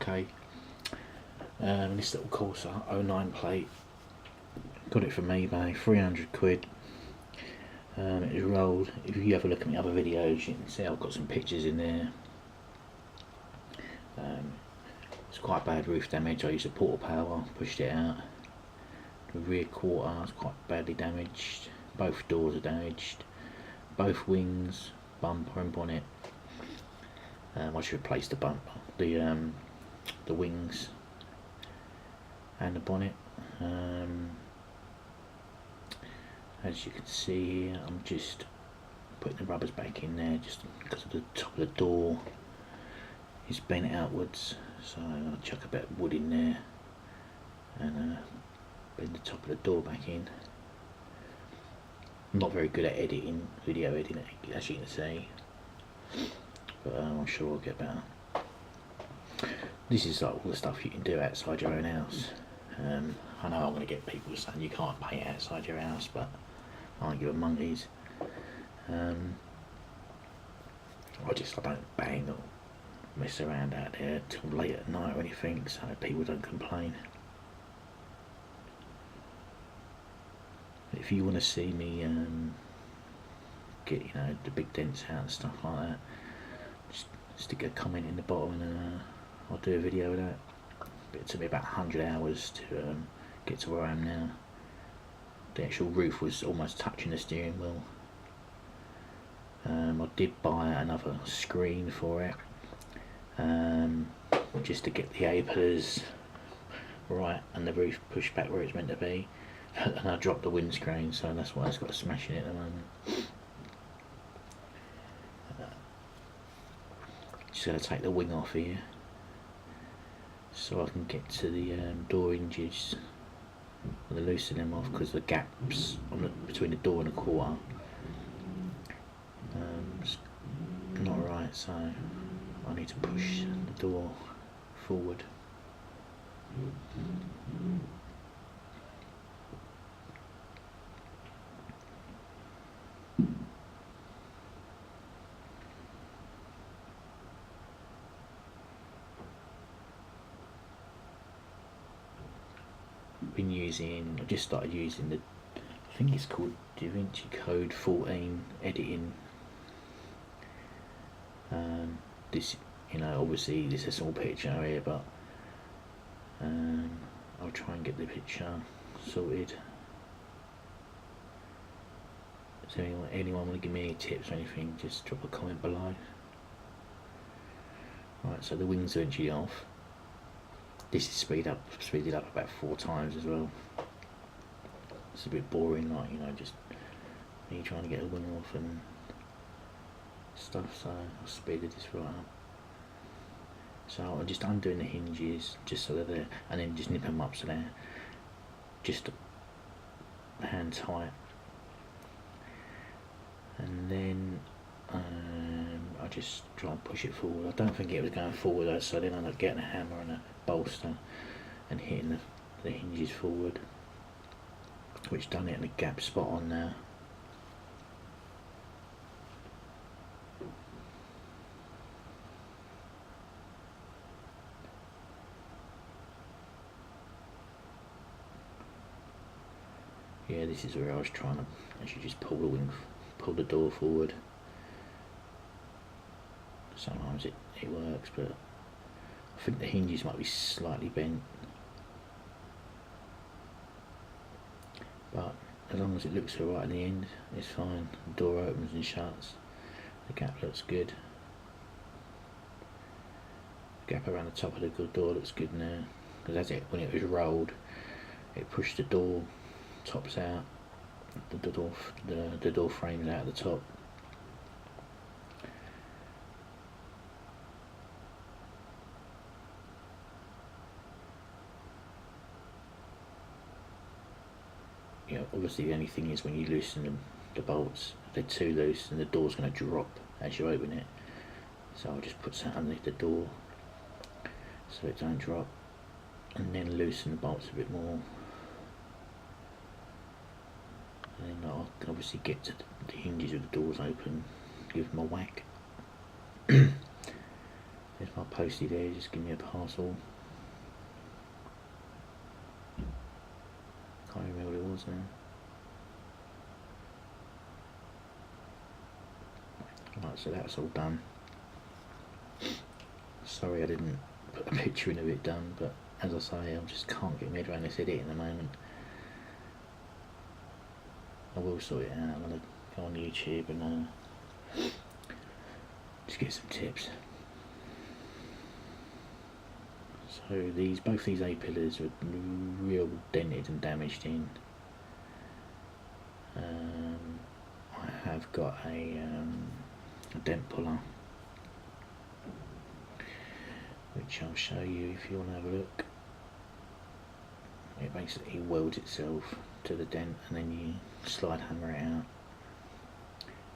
okay. This little Corsa 09 plate, got it from eBay, 300 quid. It was rolled. If you have a look at my other videos, you can see I've got some pictures in there. It's quite bad roof damage. I used a porta power, pushed it out. The rear quarter is quite badly damaged. Both doors are damaged. Both wings, bumper and bonnet. I should replace the bumper, the wings and the bonnet. As you can see here, I'm just putting the rubbers back in there just because of the top of the door is bent outwards, so I'll chuck a bit of wood in there and bend the top of the door back in. I'm not very good at editing, video editing, as you can see, but I'm sure I'll get better. This is like all the stuff you can do outside your own house. I know I'm going to get people saying you can't paint outside your house, but I don't give a monkeys. I don't bang or mess around out there till late at night or anything, so people don't complain. If you want to see me get the big dents out and stuff like that, just stick a comment in the bottom and I'll do a video of that. But it took me about 100 hours to get to where I am now. The actual roof was almost touching the steering wheel. I did buy another screen for it, just to get the A-pillars right and the roof pushed back where it's meant to be. And I dropped the windscreen, so that's why it's got a smash in it at the moment. Just going to take the wing off here so I can get to the door hinges and loosen them off, because the gaps between the door and the quarter it's not right, so I need to push the door forward. I just started using I think it's called DaVinci Code 14 editing. This, obviously this is a small picture here, but I'll try and get the picture sorted. So anyone want to give me any tips or anything, just drop a comment below. Right, so the wings are actually off. This is speeded up about 4 times as well. It's a bit boring, like, just me trying to get a wing off and stuff, so I speeded this right up. So I'm just undoing the hinges just so they're there, and then just nip them up so they're just hand tight. And then I just try and push it forward. I don't think it was going forward though, so then I ended up getting a hammer and a bolster and hitting the hinges forward, which done it, and the gap spot on now. Yeah, this is where I was trying to actually just pull the door forward. Sometimes it works, but I think the hinges might be slightly bent. But as long as it looks alright in the end, it's fine. The door opens and shuts. The gap looks good. The gap around the top of the door looks good now, because when it was rolled, it pushed the door tops out. The door frames out at the top. Obviously the only thing is when you loosen the bolts, if they're too loose, and the door's going to drop as you open it. So I'll just put something underneath the door so it don't drop, and then loosen the bolts a bit more. And then I'll obviously get to the hinges with the doors open, give them a whack. There's my postie there, just give me a parcel. Can't remember what it was now. Right, so that's all done. Sorry I didn't put a picture in of it done, but as I say, I just can't get my head around this edit at the moment. I will sort it out. I'm going to go on YouTube and just get some tips. So both these A-pillars are real dented and damaged in. I have got a dent puller, which I'll show you if you want to have a look. It basically welds itself to the dent and then you slide hammer it out.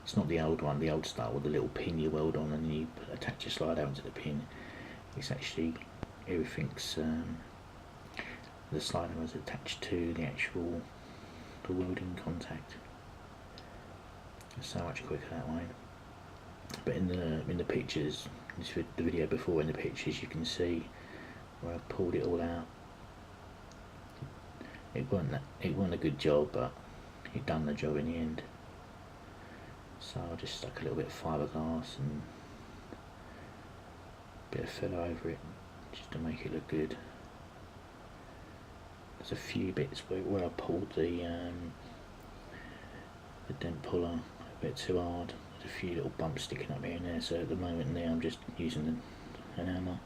It's not the old one, the old style with the little pin you weld on and you attach your slide out to the pin. It's actually, everything's, the slide hammer is attached to the welding contact. It's so much quicker that way. But in the pictures, the video before, in the pictures you can see where I've pulled it all out. It wasn't a good job, but it done the job in the end. So I just stuck a little bit of fiberglass and a bit of filler over it, just to make it look good. There's a few bits where I pulled the dent puller a bit too hard. There's a few little bumps sticking up here and there, so at the moment now I'm just using an hammer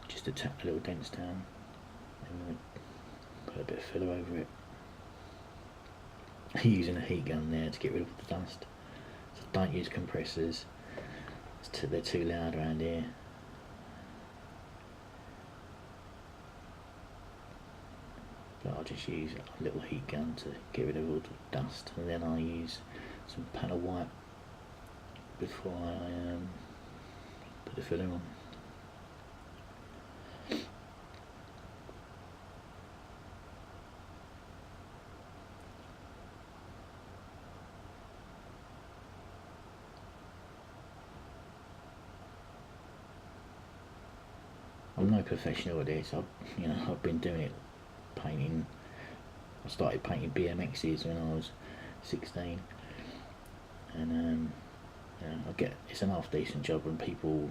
just to tap the little dents down and put a bit of filler over it. Using a heat gun there to get rid of the dust. So don't use compressors, they're too loud around here. But I'll just use a little heat gun to get rid of all the dust, and then I'll use some panel wipe before I put the filler on. I'm no professional at this. I've been doing it, painting. I started painting BMXs when I was 16, and it's an half decent job when people,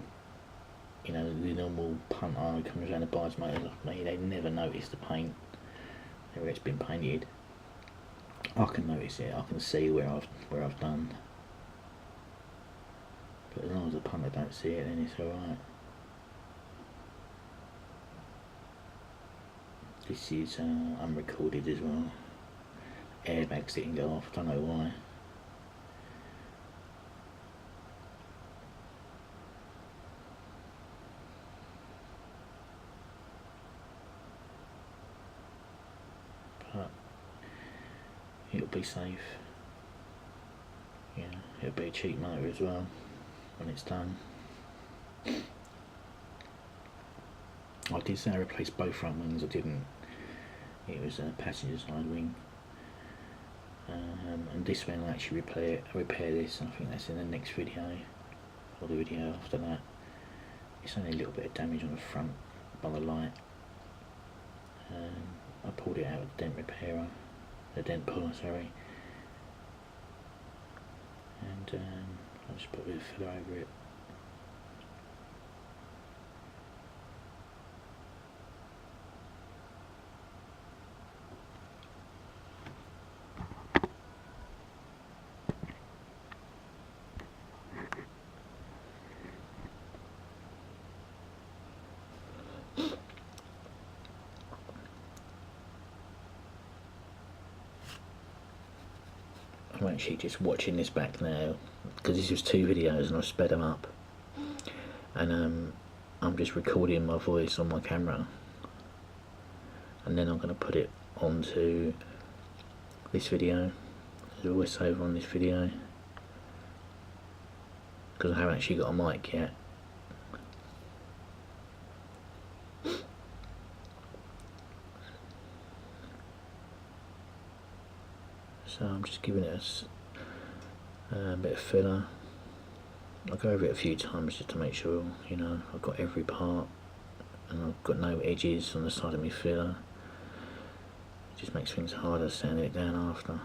the normal punter who comes around and buys motors off me, they never notice the paint where it's been painted. I can notice it. I can see where I've done. But as long as the punter don't see it, then it's alright. This is unrecorded as well. Airbags didn't go off, I don't know why. But it'll be safe. Yeah, it'll be a cheap motor as well when it's done. I did say I replaced both front wings, I didn't. It was a passenger side wing. And this one I'll actually repair this. I think that's in the next video, or the video after that. It's only a little bit of damage on the front by the light. I pulled it out with the dent puller, sorry. And I'll just put a bit of filler over it. I'm actually just watching this back now because this was 2 videos and I've sped them up, and I'm just recording my voice on my camera, and then I'm going to put it onto this video, the voiceover on this video, because I haven't actually got a mic yet. So I'm just giving it a bit of filler, I go over it a few times just to make sure, you know, I've got every part and I've got no edges on the side of my filler. It just makes things harder sanding it down after.